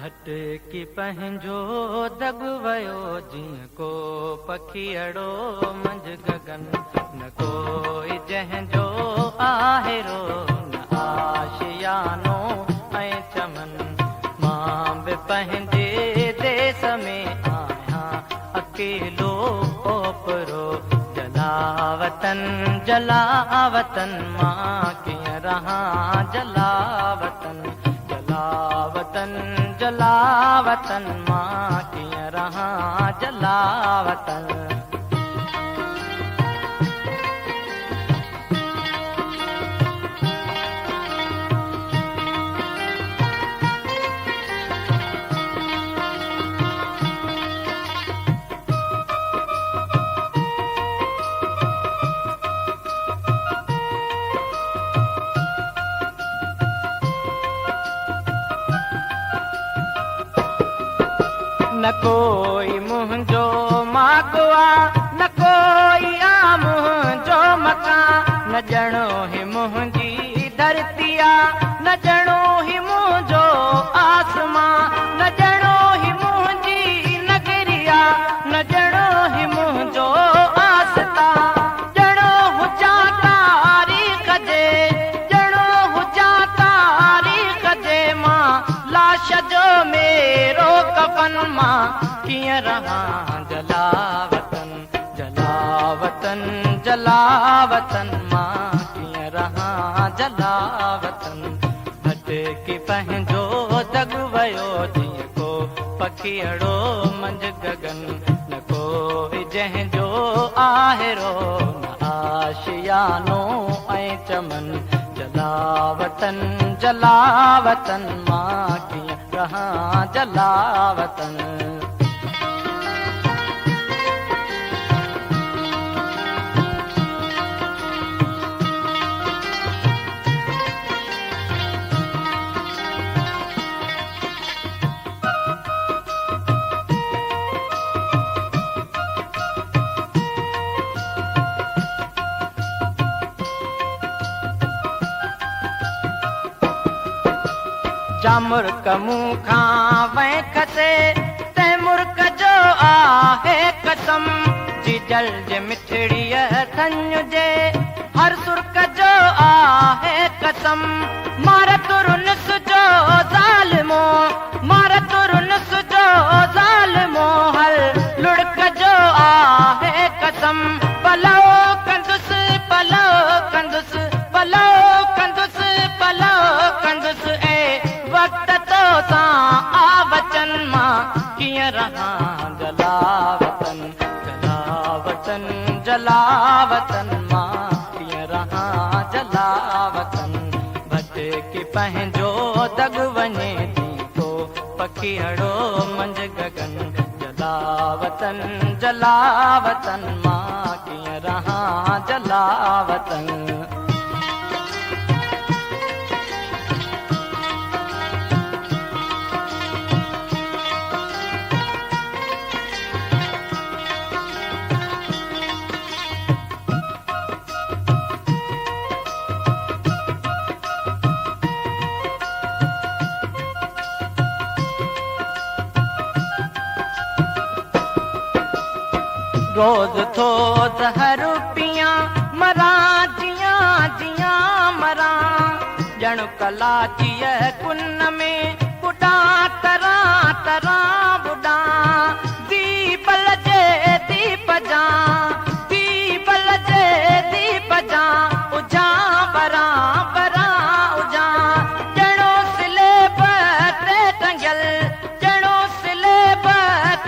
भटकी पंहिंजो दग वयो जीअं को पखियड़ो मंझ गगन न कोई जंहिंजो आहेरो न आशियानो ऐं चमन मां बि पंहिंजे देश में आहियां अकेलो ओपरो जलावतन जलावतन मां कीअं रहां जलावतन जलावतन जलावतन मां कीअं रहां जलावतन न कोई मुंहिंजो मागवा न कोई आ मुंहिंजो मकान न ॼणो ही मुंहिंजी धरती आ न ॼणो ही मुंहिंजो आसमां न ॼणो ही मुंहिंजी नगरिया न ॼणो ही मुंहिंजो आस्था ॼणो हुजां तारीख़ जे ॼणो हुजां तारीख़ जे मां लाश जो मेरो कफन मां कीअं रहां जलावतन जलावतन जलावतन मां कीअं रहां जलावतन भटकी पंहिंजो दग वयो जीअं को पखियड़ो मंझ गगन न कोई जंहिंजो आहेरो न आशियानो ऐं चमन जलावतन जलावतन मां कीअं रहां जलावतन जा मुर्क मूं खां वैखसे तंहिं मुर्क जो आहे कसम जी जल जे मिठड़ीअ थञ जे हर सुर्क जो आहे कसम मार तुरुनिस जो ज़ालिमो मार तुरुनिस जो ज़ालिमो हर लुड़क जो आहे कसम पलो कंदुसि पलो कंदुसि पलो कंदुसि पलो कंदुसि वक्त तो सां आवचन मां कीअं रहां जलावतन जलावतन जलावतन मां कीअं रहां जलावतन भटकी पंहिंजो दग वञे थी तो पखियड़ो मंझ गगन जलावतन जलावतन मां कीअं रहां जलावतन रोज़ थो ज़हर पियां मरां जियां जियां मरां ॼण कलाचीअ कुन में बुॾा तरां तरां बुॾा दीपल जे दीप जा दीपल जे दीप जा उजां बरां बरां उजां ॼणो सिलेब ते टंगियल ॼणो सिलेब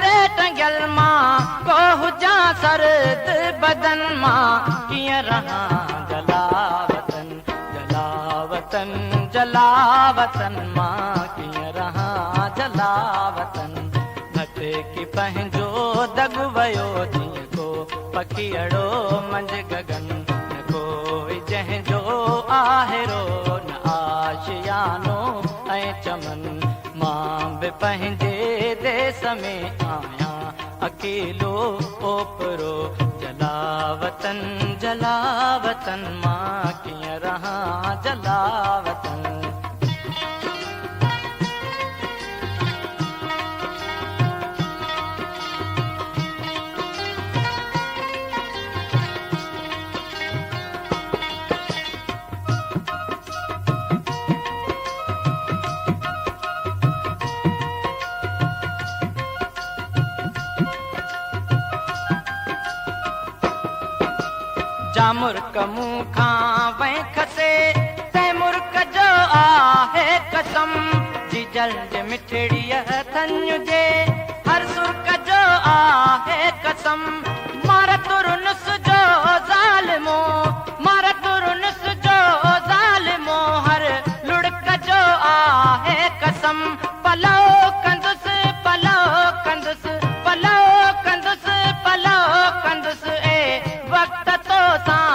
ते टंगियल मां को हुजां सरद बदन मां कीअं रहां जलावतन जलावतन जलावतन मां कीअं रहां जलावतन भटकी पंहिंजो दग वयो जीअं को पखियड़ो मंझ गगन न कोई जंहिंजो आहेरो न आशियानो ऐं चमन मां बि पंहिंजे देश में आहियां अकेलो ओपरो जलावतन जलावतन मां कीअं रहां जलावतन मुंह खां वै खसे तै मुर्क जो आहे कसम जी जल्द मिठड़ीअ थञ जे हर सुर्क जो आहे कसम मार तुरनुस जो ज़ालिमो मार तुरनुस जो ज़ालिमो हर लुड़क जो आहे कसम पलो कंदुसि पलो कंदुसि पलो कंदुसि पलो कंदुसि वक्त तो सां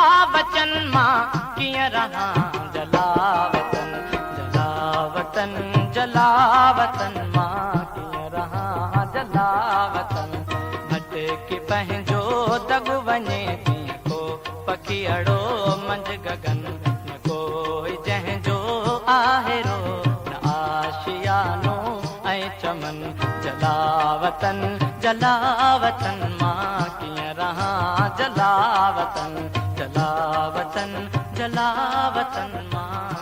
आ बचन मां कीअं रहां जलावतन जलावतन जलावतन मां कीअं रहां जलावतन भटकी पंहिंजो दग वञे थी को पखी अड़ो मंझ गगन न कोई जंहिंजो आहे रो न आशियानो ऐं चमन जलावतन जलावतन मां कीअं रहां जलावतन जलावतन जलावतन मां